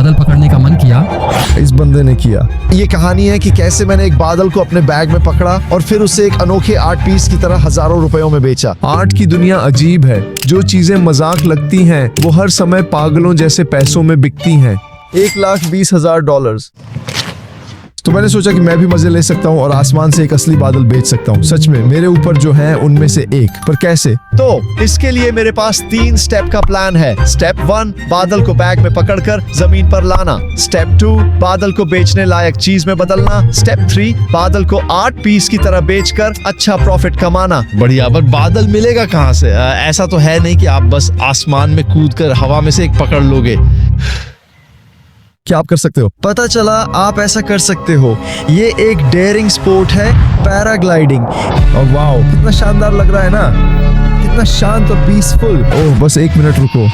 बादल पकड़ने का मन किया। इस बंदे ने किया। ये कहानी है कि कैसे मैंने एक बादल को अपने बैग में पकड़ा और फिर उसे एक अनोखे आर्ट पीस की तरह हजारों रुपयों में बेचा। आर्ट की दुनिया अजीब है। जो चीजें मजाक लगती हैं वो हर समय पागलों जैसे पैसों में बिकती हैं। $1,20,000। तो मैंने सोचा कि मैं भी मजे ले सकता हूँ और आसमान से एक असली बादल बेच सकता हूँ। सच में मेरे ऊपर जो है उनमें से एक, पर कैसे? तो इसके लिए मेरे पास 3 स्टेप का प्लान है। स्टेप 1, बादल को बैग में पकड़कर जमीन पर लाना। स्टेप 2, बादल को बेचने लायक चीज में बदलना। स्टेप 3, बादल को आर्ट पीस की तरह बेचकर अच्छा प्रॉफिट कमाना। बढ़िया, पर बादल मिलेगा कहाँ से? ऐसा तो है नहीं कि आप बस आसमान में कूदकर हवा में से एक पकड़ लोगे। क्या आप कर सकते हो? पता चला आप ऐसा कर सकते हो। ये एक डेयरिंग स्पोर्ट है, पैराग्लाइडिंग। और वाओ, कितना शानदार लग रहा है ना, कितना शांत और पीसफुल। ओह, बस 1 मिनट रुको।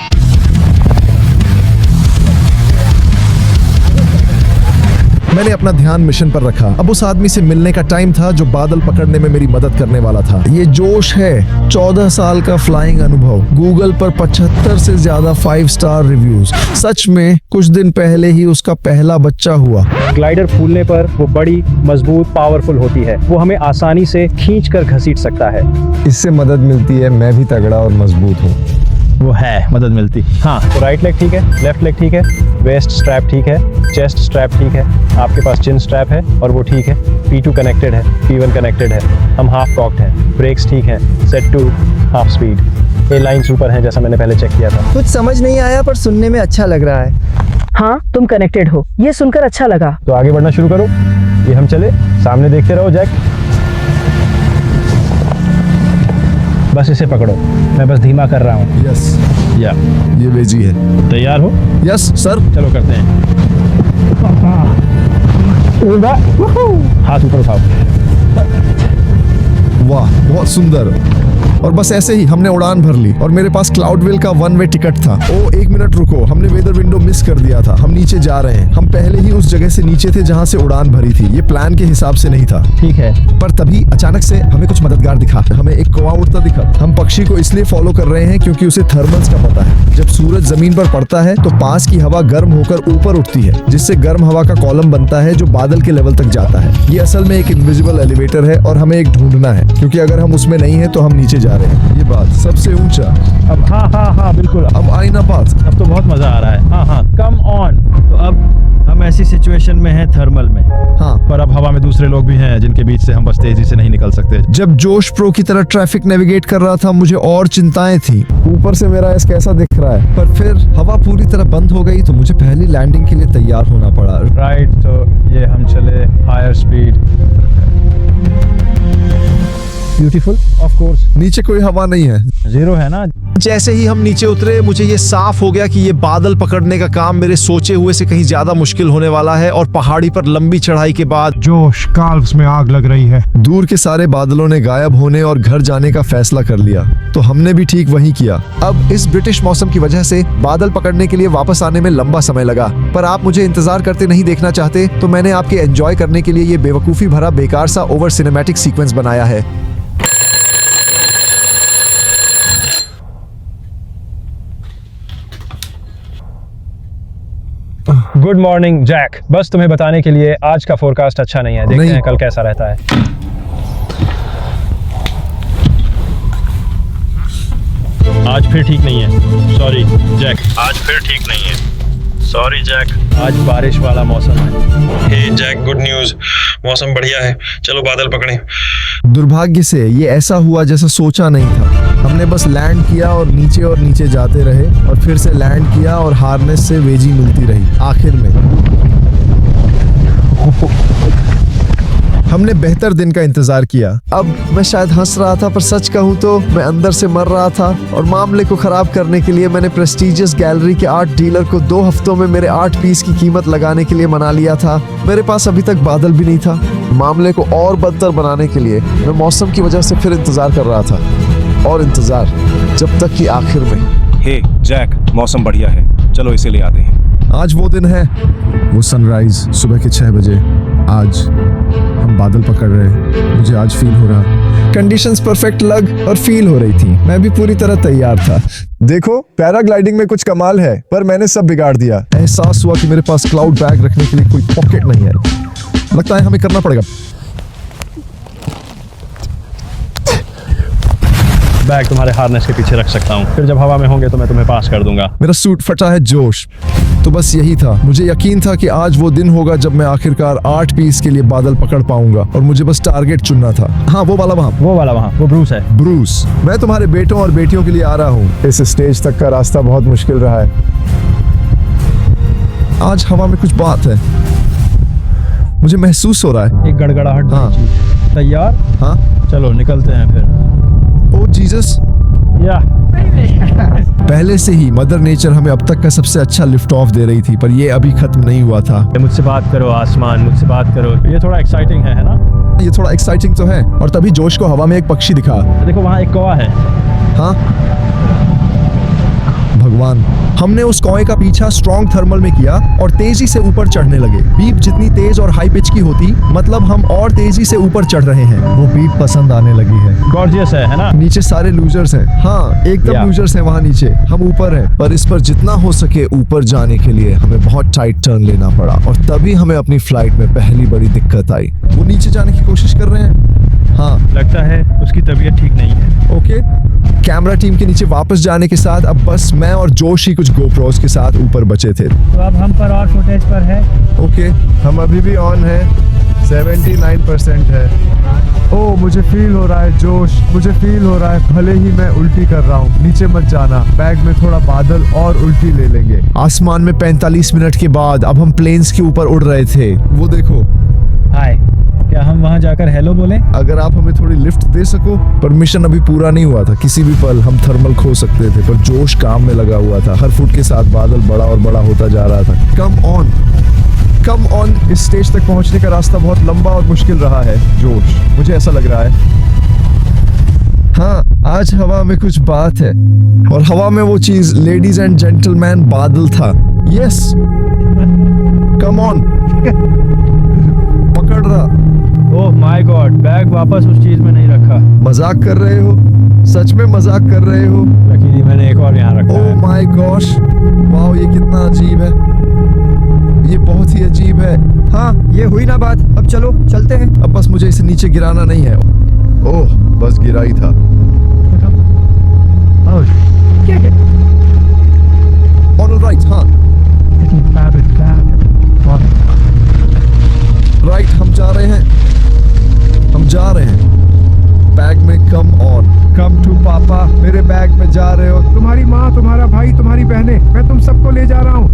मैंने अपना ध्यान मिशन पर रखा। अब उस आदमी से मिलने का टाइम था जो बादल पकड़ने में मेरी मदद करने वाला था। ये जोश है। 14 साल का फ्लाइंग अनुभव, गूगल पर 75 से ज्यादा 5 स्टार रिव्यूज। सच में कुछ दिन पहले ही उसका पहला बच्चा हुआ। ग्लाइडर फूलने पर वो बड़ी, मजबूत, पावरफुल होती है। वो हमें आसानी से खींचकर घसीट सकता है। इससे मदद मिलती है, मैं भी तगड़ा और मजबूत हूँ। वो है मदद मिलती। हाँ, तो राइट लेग ठीक है, लेफ्ट लेग ठीक है, वेस्ट स्ट्रैप ठीक है, चेस्ट स्ट्रैप ठीक है, आपके पास चिन स्ट्रैप है और वो ठीक है। P2 कनेक्टेड है, P1 कनेक्टेड है, हम हाफ कॉक्ड हैं, ब्रेक्स ठीक हैं, सेट टू हाफ स्पीड। ये लाइंस ऊपर हैं जैसा मैंने पहले चेक किया था। कुछ समझ नहीं आया पर सुनने में अच्छा लग रहा है। हाँ, तुम कनेक्टेड हो, ये सुनकर अच्छा लगा। तो आगे बढ़ना शुरू करो। ये हम चले, सामने देखते रहो जैक। बस इसे पकड़ो, मैं बस धीमा कर रहा हूँ। यस, या ये वेजी है। तैयार हो? Yes sir. चलो करते हैं। हाथ ऊपर उठाओ। वाह, बहुत सुंदर। और बस ऐसे ही हमने उड़ान भर ली और मेरे पास क्लाउडवेल का 1 वे टिकट था। ओ, 1 मिनट रुको, हमने वेदर विंडो मिस कर दिया था। हम नीचे जा रहे हैं। हम पहले ही उस जगह से नीचे थे जहाँ से उड़ान भरी थी। ये प्लान के हिसाब से नहीं था। ठीक है, पर तभी अचानक से हमें कुछ मददगार दिखा। हमें एक कौवा उड़ता दिखा। हम पक्षी को इसलिए फॉलो कर रहे हैं क्योंकि उसे थर्मल्स का पता है। जब सूरज जमीन पर पड़ता है तो पास की हवा गर्म होकर ऊपर उठती है, जिससे गर्म हवा का कॉलम बनता है जो बादल के लेवल तक जाता है। ये असल में एक इनविजिबल एलिवेटर है और हमें एक ढूंढना है, क्योंकि अगर हम उसमें नहीं है तो हम नीचे जा रहे हैं। ये बात सबसे ऊंचा। अब हाँ बिल्कुल। अब आई ना बात। अब तो बहुत मजा आ रहा है। हाँ, कम ऑन। तो अब हम ऐसी सिचुएशन में हैं थर्मल में। हाँ, पर अब हवा में दूसरे लोग भी हैं जिनके बीच से हम बस तेजी से नहीं निकल सकते। जब जोश प्रो की तरह ट्रैफिक नेविगेट कर रहा था मुझे और चिंताएं थी। ऊपर से मेरा ऐसा कैसा दिख रहा है, पर फिर हवा पूरी तरह बंद हो गई तो मुझे पहली लैंडिंग के लिए तैयार होना पड़ा। राइट, तो ये हम चले higher speed. Beautiful, of course. नीचे कोई हवा नहीं है, जीरो है ना। जैसे ही हम नीचे उतरे मुझे ये साफ हो गया कि ये बादल पकड़ने का काम मेरे सोचे हुए से कहीं ज्यादा मुश्किल होने वाला है। और पहाड़ी पर लंबी चढ़ाई के बाद जोश, काल्व्स में आग लग रही है। दूर के सारे बादलों ने गायब होने और घर जाने का फैसला कर लिया, तो हमने भी ठीक वही किया। अब इस ब्रिटिश मौसम की वजह से बादल पकड़ने के लिए वापस आने में लंबा समय लगा, पर आप मुझे इंतजार करते नहीं देखना चाहते तो मैंने आपके एंजॉय करने के लिए ये बेवकूफी भरा बेकार सा ओवर सिनेमैटिक सीक्वेंस बनाया है। Good morning Jack. बस तुम्हें बताने के लिए आज का फोरकास्ट अच्छा नहीं है। देखते हैं कल कैसा रहता है। आज फिर ठीक नहीं है। सॉरी जैक, आज फिर ठीक नहीं है। सॉरी जैक, आज बारिश वाला मौसम है। हे जैक, गुड न्यूज़, मौसम बढ़िया है, चलो बादल पकड़ें। दुर्भाग्य से ये ऐसा हुआ जैसा सोचा नहीं था। हमने बस लैंड किया और नीचे जाते रहे और फिर से लैंड किया और हार्नेस से वेजी मिलती रही। आखिर में हमने बेहतर दिन का इंतजार किया। अब मैं शायद हंस रहा था, पर सच कहूँ तो मैं अंदर से मर रहा था। और मामले को खराब करने के लिए मैंने प्रेस्टीजियस गैलरी के आर्ट डीलर को 2 हफ्तों में मेरे आर्ट पीस की कीमत लगाने के लिए मना लिया था। मेरे पास अभी तक बादल भी नहीं था। मामले को और बदतर बनाने के लिए मैं मौसम की वजह से फिर इंतजार कर रहा था, और इंतजार जब तक कि आखिर में। हे जैक, मौसम बढ़िया है, चलो इसे ले आते हैं। आज वो दिन है, वो सनराइज सुबह के 6 बजे। आज हम बादल पकड़ रहे हैं। मुझे आज फील हो रहा, कंडीशंस परफेक्ट लग और फील हो रही थी। मैं भी पूरी तरह तैयार था। देखो, पैराग्लाइडिंग में कुछ कमाल है, पर मैंने सब बिगाड़ दिया। एहसास हुआ कि मेरे पास क्लाउड बैग रखने के लिए कोई पॉकेट नहीं है। लगता है हमें करना पड़ेगा। बैग तुम्हारे हार्नेस के पीछे रख सकता हूँ, फिर जब हवा में होंगे तो मैं तुम्हें पास कर दूंगा। मेरा सूट फटा है जोश। तो बस यही था। मुझे यकीन था कि आज वो दिन होगा जब मैं आखिरकार 8 पीस के लिए बादल पकड़ पाऊंगा, और मुझे बस टारगेट चुनना था। हाँ, वो वाला वहाँ, वो ब्रूस है। ब्रूस, मैं तुम्हारे बेटों और बेटियों के लिए आ रहा हूँ। इस स्टेज तक का रास्ता बहुत मुश्किल रहा है। आज हवा में कुछ बात है, मुझे महसूस हो रहा है। एक गड़गड़ाहट। हाँ। तैयार? हाँ। चलो निकलते हैं फिर। ओ जीसस, या पहले से ही मदर नेचर हमें अब तक का सबसे अच्छा लिफ्ट ऑफ दे रही थी, पर ये अभी खत्म नहीं हुआ था। मुझसे बात करो आसमान, मुझसे बात करो। ये थोड़ा एक्साइटिंग है ना? ये थोड़ा एक्साइटिंग तो है। और तभी जोश को हवा में एक पक्षी दिखा। देखो वहाँ एक कौवा है। हाँ, भगवान, हमने उस कौवे का पीछा स्ट्रॉन्ग थर्मल में किया और तेजी से ऊपर चढ़ने लगे। बीप जितनी तेज और हाई पिच की होती, मतलब हम और तेजी से ऊपर चढ़ रहे हैं। वो बीप पसंद आने लगी है। गॉर्जियस है ना? नीचे सारे लूजर्स हैं। हाँ, एकदम Yeah. लूजर्स हैं वहाँ नीचे। हम ऊपर हैं, पर इस पर जितना हो सके ऊपर जाने के लिए हमें बहुत टाइट टर्न लेना पड़ा, और तभी हमें अपनी फ्लाइट में पहली बड़ी दिक्कत आई। वो नीचे जाने की कोशिश कर रहे हैं। हाँ, लगता है उसकी तबीयत ठीक नहीं है। ओके। कैमरा टीम के नीचे वापस जाने के साथ अब बस मैं और जोश ही कुछ गोप्रोस के साथ ऊपर बचे थे। तो अब हम पर और फुटेज पर है। ओके, हम अभी भी ऑन है। 79% है। ओ, मुझे फील हो रहा है जोश, मुझे फील हो रहा है। भले ही मैं उल्टी कर रहा हूँ, नीचे मत जाना। बैग में थोड़ा बादल और उल्टी ले लेंगे। आसमान में 45 मिनट के बाद अब हम प्लेन्स के ऊपर उड़ रहे थे। वो देखो, हाय, क्या हम वहाँ जाकर हेलो बोले? अगर आप हमें थोड़ी लिफ्ट दे सको। पर मिशन अभी पूरा नहीं हुआ था। किसी भी पल हम थर्मल खो सकते थे, पर जोश काम में लगा हुआ था। हर फुट के साथ बादल बड़ा और बड़ा होता जा रहा था। Come on, come on. इस स्टेज तक पहुंचने का रास्ता बहुत लंबा और मुश्किल रहा है जोश, मुझे ऐसा लग रहा है। हाँ, आज हवा में कुछ बात है, और हवा में वो चीज लेडीज एंड जेंटलमैन बादल था। यस, कम ऑन, पकड़ रहा। ओह माय गॉड, बैग वापस उस चीज में नहीं रखा। मजाक कर रहे हो? सच में मजाक कर रहे हो? लकीली मैंने एक और यहाँ रखा ओह है। माय गॉश, वाओ, ये कितना अजीब है। ये बहुत ही अजीब है। हाँ, ये हुई ना बात। अब चलो चलते हैं। अब बस मुझे इसे नीचे गिराना नहीं है। ओह, बस गिरा ही था। ऑलराइट, हाँ, राइट, हम जा रहे हैं, हम जा रहे हैं। बैग में कम ऑन, कम टू पापा। मेरे बैग में जा रहे हो। तुम्हारी माँ, तुम्हारा भाई, तुम्हारी बहनें, मैं तुम सबको ले जा रहा हूँ।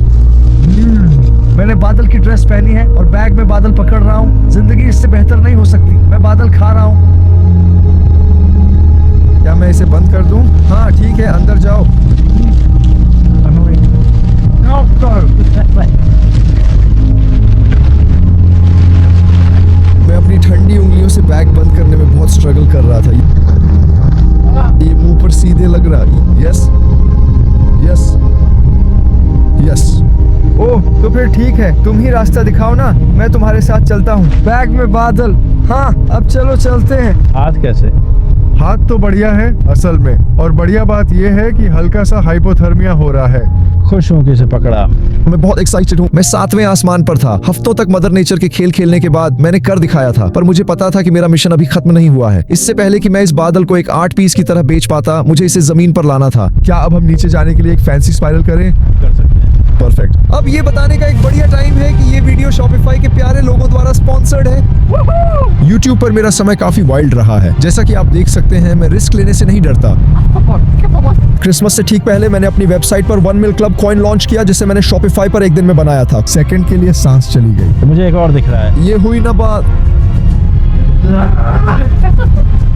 मैंने बादल की ड्रेस पहनी है और बैग में बादल पकड़ रहा हूँ। जिंदगी इससे बेहतर नहीं हो सकती। मैं बादल खा रहा हूँ। क्या मैं इसे बंद कर दूं? हाँ ठीक है, अंदर जाओ। मैं अपनी ठंडी उंगलियों से बैग बंद करने में बहुत स्ट्रगल कर रहा था। ये मुंह पर सीधे लग रहा। Yes yes yes. ओह, तो फिर ठीक है, तुम ही रास्ता दिखाओ ना, मैं तुम्हारे साथ चलता हूँ। बैग में बादल। हाँ, अब चलो चलते हैं। हाथ कैसे? हाथ तो बढ़िया है असल में, और बढ़िया बात यह है कि हल्का सा हाइपोथर्मिया हो रहा है। खुश हूँ कि इसे पकड़ा। मैं बहुत एक्साइटेड हूँ। मैं 7वें आसमान पर था। हफ्तों तक मदर नेचर के खेल खेलने के बाद मैंने कर दिखाया था, पर मुझे पता था कि मेरा मिशन अभी खत्म नहीं हुआ है। इससे पहले कि मैं इस बादल को एक 8 पीस की तरह बेच पाता, मुझे इसे जमीन पर लाना था। क्या अब हम नीचे जाने के लिए एक फैंसी स्पाइरल करें? कर सकते हैं। परफेक्ट। अब ये बताने का एक बढ़िया टाइम है कि ये वीडियो शॉपिफाई के प्यारे लोगों द्वारा स्पॉन्सर्ड है। YouTube पर मेरा समय काफी वाइल्ड रहा है। जैसा कि आप देख सकते हैं, मैं रिस्क लेने से नहीं डरता। क्रिसमस से ठीक पहले मैंने अपनी वेबसाइट पर 1 मिल क्लब कॉइन लॉन्च किया, जिसे मैंने शॉपिफाई पर एक दिन में बनाया था। सेकंड के लिए सांस चली गई। तो मुझे एक और दिख रहा है। ये हुई ना बात।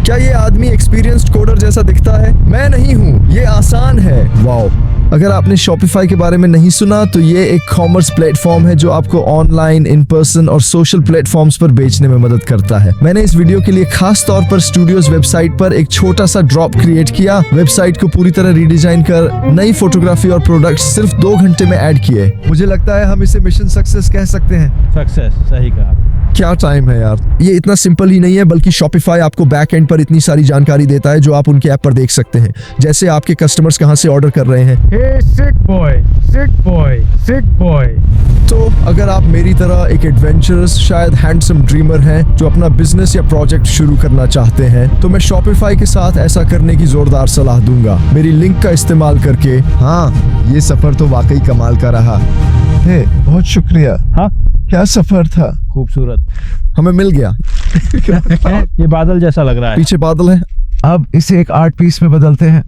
क्या ये आदमी एक्सपीरियंस्ड कोडर जैसा दिखता है? मैं नहीं हूँ, ये आसान है। वाओ। अगर आपने शॉपिफाई के बारे में नहीं सुना, तो ये एक कॉमर्स प्लेटफॉर्म है जो आपको ऑनलाइन, इन पर्सन और सोशल प्लेटफॉर्म्स पर बेचने में मदद करता है। मैंने इस वीडियो के लिए खास तौर पर स्टूडियोज वेबसाइट पर एक छोटा सा ड्रॉप क्रिएट किया। वेबसाइट को पूरी तरह रीडिजाइन कर नई फोटोग्राफी और प्रोडक्ट्स सिर्फ 2 घंटे में ऐड किए। मुझे लगता है हम इसे मिशन सक्सेस कह सकते हैं। सक्सेस, सही कहा। क्या टाइम है यार। ये इतना सिंपल ही नहीं है, बल्कि शॉपिफाई आपको बैक एंड पर इतनी सारी जानकारी देता है जो आप उनके ऐप पर देख सकते हैं। जैसे आपके कस्टमर्स कहां से ऑर्डर कर रहे हैं। हे सिक बॉय, सिक बॉय, सिक बॉय। तो अगर आप मेरी तरह एक एडवेंचरस, शायद हैंडसम ड्रीमर हैं जो अपना बिजनेस या प्रोजेक्ट शुरू करना चाहते हैं, तो मैं शॉपिफाई के साथ ऐसा करने की जोरदार सलाह दूंगा मेरी लिंक का इस्तेमाल करके। हाँ, ये सफर तो वाकई कमाल का रहा। हे, बहुत शुक्रिया। हाँ, क्या सफर था, खूबसूरत। हमें मिल गया। ये बादल जैसा लग रहा है। पीछे बादल है। अब इसे एक आर्ट पीस में बदलते हैं।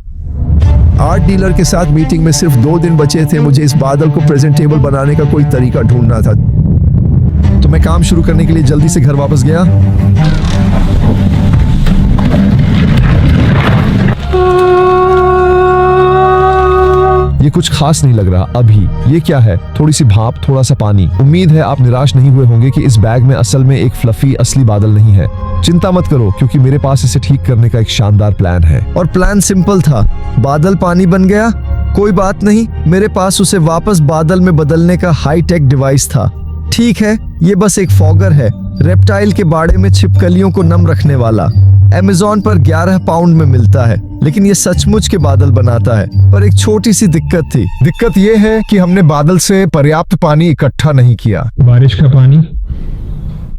आर्ट डीलर के साथ मीटिंग में सिर्फ 2 दिन बचे थे। मुझे इस बादल को प्रेजेंटेबल बनाने का कोई तरीका ढूंढना था, तो मैं काम शुरू करने के लिए जल्दी से घर वापस गया। ये कुछ खास नहीं लग रहा अभी। ये क्या है? थोड़ी सी भाप, थोड़ा सा पानी। उम्मीद है आप निराश नहीं हुए होंगे कि इस बैग में असल में एक फ्लफी असली बादल नहीं है। चिंता मत करो, क्योंकि मेरे पास इसे ठीक करने का एक शानदार प्लान है। और प्लान सिंपल था। बादल पानी बन गया, कोई बात नहीं, मेरे पास उसे वापस बादल में बदलने का हाई टेक डिवाइस था। ठीक है, ये बस एक फॉगर है, रेप्टाइल के बाड़े में छिपकलियों को नम रखने वाला। अमेज़न पर 11 पाउंड में मिलता है, लेकिन ये सचमुच के बादल बनाता है। पर एक छोटी सी दिक्कत थी। दिक्कत ये है कि हमने बादल से पर्याप्त पानी इकट्ठा नहीं किया। बारिश का पानी।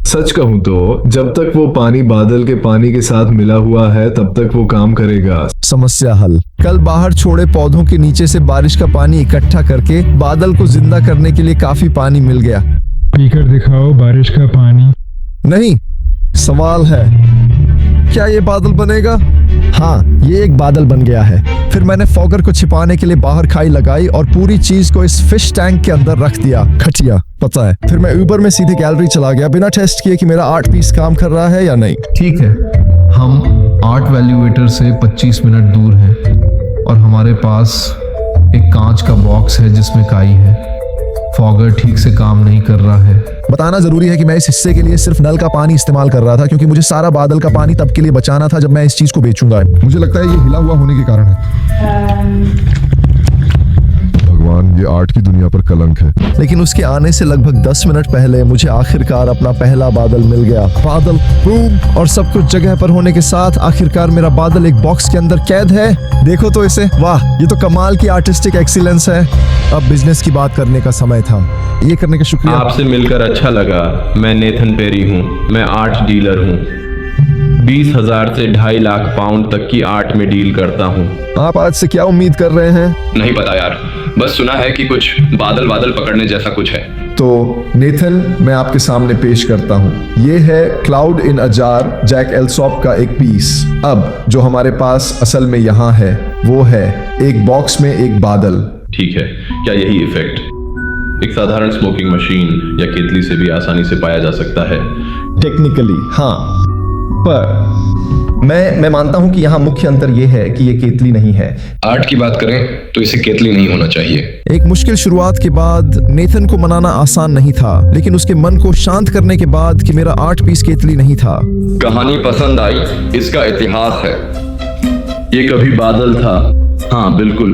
सच कहूं तो जब तक वो पानी बादल के पानी के साथ मिला हुआ है तब तक वो काम करेगा। समस्या हल। कल बाहर छोड़े पौधों के नीचे से बारिश का पानी इकट्ठा करके बादल को जिंदा करने के लिए काफी पानी मिल गया। पीकर दिखाओ बारिश का पानी। नहीं, सवाल है, क्या ये बादल बनेगा? हाँ, ये एक बादल बन गया है। फिर मैंने फॉगर को छिपाने के लिए बाहर खाई लगाई और पूरी चीज को इस फिश टैंक के अंदर रख दिया। घटिया, पता है। फिर मैं ऊबर में सीधे गैलरी चला गया, बिना टेस्ट किए कि मेरा आर्ट पीस काम कर रहा है या नहीं। ठीक है, हम आर्ट वैल्यूएटर से 25 मिनट दूर हैं और हमारे पास एक कांच का बॉक्स है जिसमें काई है। फॉगर ठीक से काम नहीं कर रहा है। बताना जरूरी है कि मैं इस हिस्से के लिए सिर्फ नल का पानी इस्तेमाल कर रहा था, क्योंकि मुझे सारा बादल का पानी तब के लिए बचाना था जब मैं इस चीज को बेचूंगा। मुझे लगता है ये हिला हुआ होने के कारण है। भगवान, ये आर्ट की दुनिया पर कलंक है। लेकिन उसके आने से लगभग 10 मिनट पहले मुझे आखिरकार अपना पहला बादल मिल गया। बादल, बूम, और सब कुछ जगह पर होने के साथ आखिरकार मेरा बादल एक बॉक्स के अंदर कैद है। देखो तो इसे, वाह, ये तो कमाल की आर्टिस्टिक एक्सीलेंस है। अब बिजनेस की बात करने का समय था। ये करने का शुक्रिया। आपसे मिलकर अच्छा लगा। मैं नेथन पेरी हूँ, मैं आर्ट डीलर हूँ। 20,000 से 2.5 लाख पाउंड तक की आर्ट में डील करता हूँ। आप आज से क्या उम्मीद कर रहे हैं? नहीं पता यार, बस सुना है कि कुछ बादल बादल पकड़ने जैसा कुछ है। तो नेथन, मैं आपके सामने पेश करता हूँ। ये है cloud in a jar, Jack Alsop का एक पीस। अब जो हमारे पास असल में यहाँ है वो है एक बॉक्स में एक बादल। ठीक है, क्या यही इफेक्ट एक साधारण स्मोकिंग मशीन या केतली से भी आसानी से पाया जा सकता है? टेक्निकली हाँ, पर मैं मानता हूं कि यहाँ मुख्य अंतर यह है कि ये केतली नहीं है। आर्ट की बात करें तो इसे केतली नहीं होना चाहिए। एक मुश्किल शुरुआत के बाद नेथन को मनाना आसान नहीं था, लेकिन उसके मन को शांत करने के बाद कि मेरा आर्ट पीस केतली नहीं था। कहानी पसंद आई, इसका इतिहास है। ये कभी बादल था। हाँ बिल्कुल।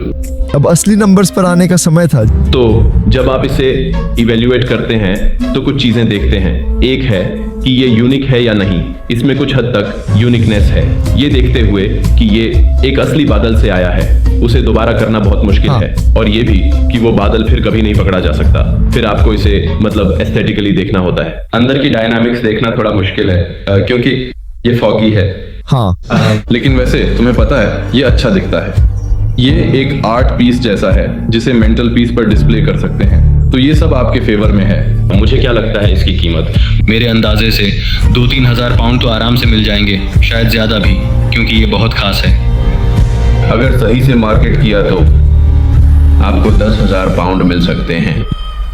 अब असली नंबर्स पर आने का समय था। तो जब आप इसे इवेल्युएट करते हैं तो कुछ चीजें देखते हैं। एक है कि ये यूनिक है या नहीं, इसमें कुछ हद तक यूनिकनेस है। ये देखते हुए कि ये एक असली बादल से आया है, उसे दोबारा करना बहुत मुश्किल है। और ये भी कि वो बादल फिर कभी नहीं पकड़ा जा सकता। फिर आपको इसे मतलब एस्थेटिकली देखना होता है। अंदर की डायनामिक्स देखना थोड़ा मुश्किल है क्योंकि ये फॉगी है। हाँ, लेकिन वैसे तुम्हें पता है ये अच्छा दिखता है। ये एक आर्ट पीस जैसा है जिसे मेंटल पीस पर डिस्प्ले कर सकते हैं। तो ये सब आपके फेवर में है। मुझे क्या लगता है इसकी कीमत? मेरे अंदाजे से 2-3 हज़ार पाउंड तो आराम से मिल जाएंगे, शायद ज़्यादा भी, क्योंकि ये बहुत खास है। अगर सही से मार्केट किया तो आपको 10,000 पाउंड मिल सकते हैं।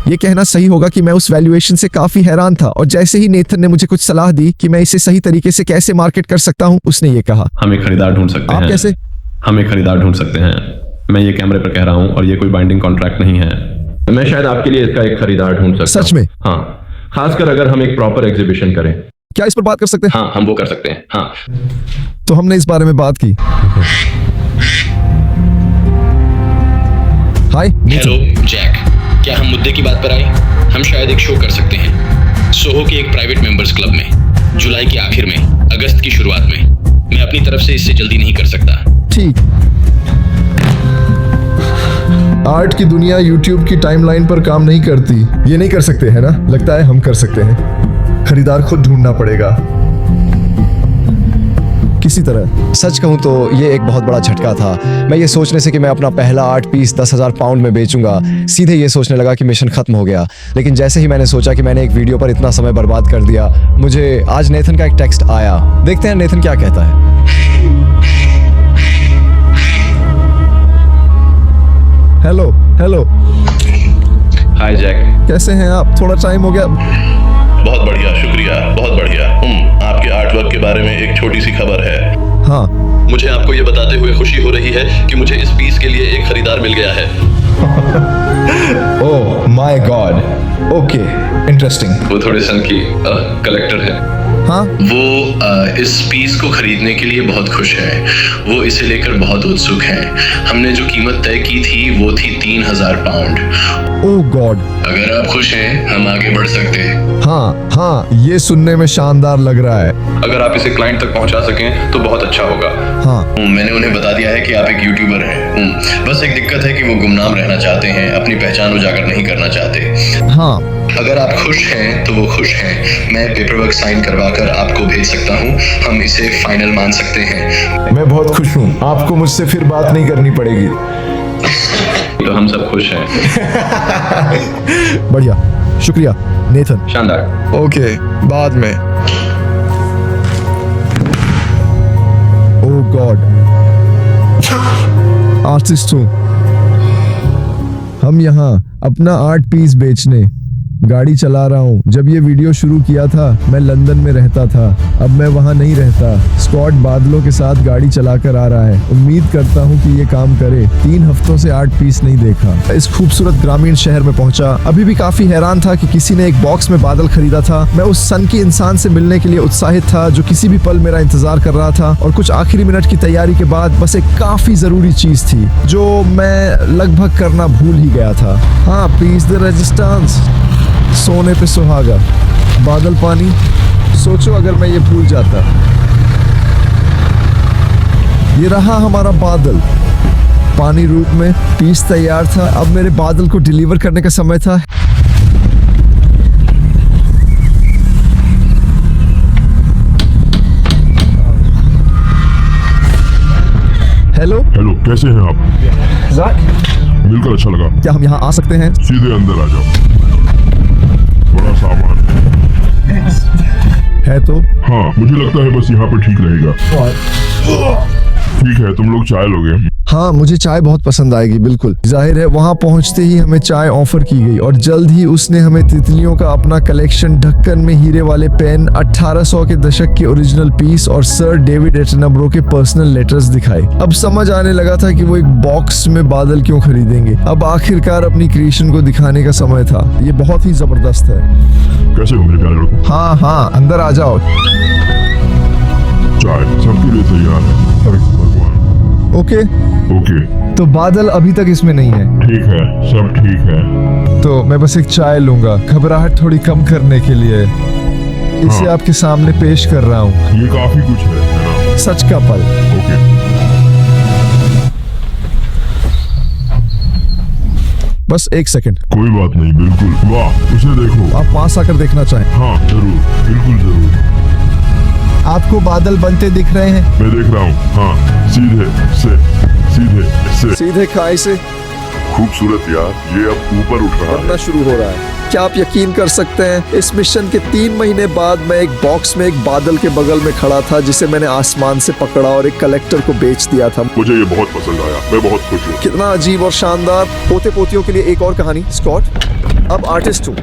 ये कहना सही होगा कि मैं उस वैल्यूएशन से काफी हैरान था, और जैसे ही नेथन ने मुझे कुछ सलाह दी कि मैं इसे सही तरीके से कैसे मार्केट कर सकता हूँ, उसने ये कहा, हम एक खरीदार ढूंढ सकते हैं। आप कैसे? हम एक खरीदार ढूंढ सकते हैं। मैं ये कैमरे पर कह रहा हूँ और ये कोई बाइंडिंग कॉन्ट्रैक्ट नहीं है। मैं शायद आपके लिए इसका एक खरीदार ढूंढ सकता हूँ। सच में? हाँ, खासकर अगर हम एक प्रॉपर एग्जीबिशन करें। क्या इस पर बात कर सकते हैं? हाँ, हम वो कर सकते हैं। हाँ, तो हमने इस बारे में बात की। हाय हेलो जैक, क्या हम मुद्दे की बात पर आए? हम शायद एक शो कर सकते हैं। सोहो के एक प्राइवेट मेंबर्स क्लब में, जुलाई के आखिर में, अगस्त की शुरुआत में। मैं अपनी तरफ से इससे जल्दी नहीं कर सकता। ठीक। आर्ट की दुनिया यूट्यूब की टाइमलाइन पर काम नहीं करती। ये नहीं कर सकते है ना? लगता है हम कर सकते हैं। खरीदार खुद ढूंढना पड़ेगा किसी तरह। सच कहूँ तो ये एक बहुत बड़ा झटका था। मैं ये सोचने से कि मैं अपना पहला आर्ट पीस 10,000 पाउंड में बेचूंगा, सीधे ये सोचने लगा कि मिशन खत्म हो गया। लेकिन जैसे ही मैंने सोचा कि मैंने एक वीडियो पर इतना समय बर्बाद कर दिया, मुझे आज नेथन का एक टेक्स्ट आया। देखते हैं नेथन क्या कहता है। Hello hello. हाय जैक, कैसे हैं आप? थोड़ा टाइम हो गया। बहुत बढ़िया, शुक्रिया, बहुत बढ़िया। आपके आर्टवर्क के बारे में एक छोटी सी खबर है। हाँ, मुझे आपको ये बताते हुए खुशी हो रही है कि मुझे इस पीस के लिए एक खरीदार मिल गया है। Oh my God, okay, interesting. वो थोड़े सन की कलेक्टर है। हाँ, वो इस पीस को खरीदने के लिए बहुत खुश है। वो इसे लेकर बहुत उत्सुक हैं। हमने जो कीमत तय की थी वो थी 3,000 पाउंड। ओह गॉड। अगर आप खुश हैं, हम आगे बढ़ सकते हैं। हाँ हाँ, ये सुनने में शानदार लग रहा है। अगर आप इसे क्लाइंट तक पहुंचा सकें तो बहुत अच्छा होगा। हाँ, मैंने उन्हें बता दिया है कि आप एक यूट्यूबर हैं। बस एक दिक्कत है कि वो गुमनाम रहना चाहते हैं, अपनी पहचान उजागर नहीं करना चाहते। हाँ, अगर आप खुश हैं तो वो खुश हैं। मैं पेपरवर्क साइन करवाकर आपको भेज सकता हूँ। हम इसे फाइनल मान सकते हैं। मैं बहुत खुश हूँ। आपको मुझसे फिर बात नहीं करनी पड़ेगी। तो हम सब खुश हैं। बढ़िया, शुक्रिया नेथन। शानदार। ओके, बाद में। ओह गॉड, आर्टिस्ट हूँ। हम यहाँ अपना आर्ट पीस बेचने गाड़ी चला रहा हूँ। जब ये वीडियो शुरू किया था मैं लंदन में रहता था, अब मैं वहाँ नहीं रहता। स्कॉट बादलों के साथ गाड़ी चलाकर आ रहा है। उम्मीद करता हूँ कि ये काम करे। 3 हफ्तों से आर्ट पीस नहीं देखा। इस खूबसूरत ग्रामीण शहर में पहुंचा। अभी भी काफी हैरान था कि किसी ने एक बॉक्स में बादल खरीदा था। मैं उस सन की इंसान से मिलने के लिए उत्साहित था जो किसी भी पल मेरा इंतजार कर रहा था। और कुछ आखिरी मिनट की तैयारी के बाद बस एक काफी जरूरी चीज थी जो मैं लगभग करना भूल ही गया था। हाँ, पीस द रेजिस्टेंस, सोने पे सुहागा, बादल पानी। सोचो अगर मैं ये भूल जाता। ये रहा हमारा बादल पानी रूप में। पीस तैयार था। अब मेरे बादल को डिलीवर करने का समय था। हेलो हेलो, कैसे हैं आप? ज़ैक, मिलकर अच्छा लगा। क्या हम यहाँ आ सकते हैं? सीधे अंदर आ जाओ। बड़ा सामान है तो? हाँ, मुझे लगता है बस यहाँ पर ठीक रहेगा। ठीक है, तुम लोग चाय लोगे? हाँ, मुझे चाय बहुत पसंद आएगी। बिल्कुल, जाहिर है। वहाँ पहुँचते ही हमें चाय ऑफर की गई और जल्द ही उसने हमें तितलियों का अपना कलेक्शन, ढक्कन में हीरे वाले पेन, 1800 के दशक के ओरिजिनल पीस और सर डेविड एटनबरो के पर्सनल लेटर्स दिखाए। अब समझ आने लगा था कि वो एक बॉक्स में बादल क्यों खरीदेंगे। अब आखिरकार अपनी क्रिएशन को दिखाने का समय था। ये बहुत ही जबरदस्त है। कैसे हो मेरे प्यारे लड़कों? हाँ हाँ, अंदर आ जाओ। चाय सबके लिए तैयार है। अरे भगवान। ओके ओके, तो बादल अभी तक इसमें नहीं है। ठीक है, सब ठीक है। तो मैं बस एक चाय लूंगा, घबराहट थोड़ी कम करने के लिए। इसे हाँ। आपके सामने पेश कर रहा हूँ। ये काफी कुछ है ना? सच का पल। ओके। बस 1 सेकंड। कोई बात नहीं, बिल्कुल। वाह, उसे देखो। आप पास आकर देखना चाहें? हाँ जरूर, बिल्कुल जरूर। आपको बादल बनते दिख रहे हैं? मैं देख रहा हूँ। हाँ, सीधे खाई से। खूबसूरत यार, ये अब ऊपर उठ रहा है। बनना शुरू हो रहा है। क्या आप यकीन कर सकते हैं, इस मिशन के 3 महीने बाद मैं एक बॉक्स में एक बादल के बगल में खड़ा था जिसे मैंने आसमान से पकड़ा और एक कलेक्टर को बेच दिया था। मुझे ये बहुत पसंद आया। मैं बहुत खुश हूँ। कितना अजीब और शानदार। पोते पोतियों के लिए एक और कहानी। स्कॉट, अब आर्टिस्ट हूँ।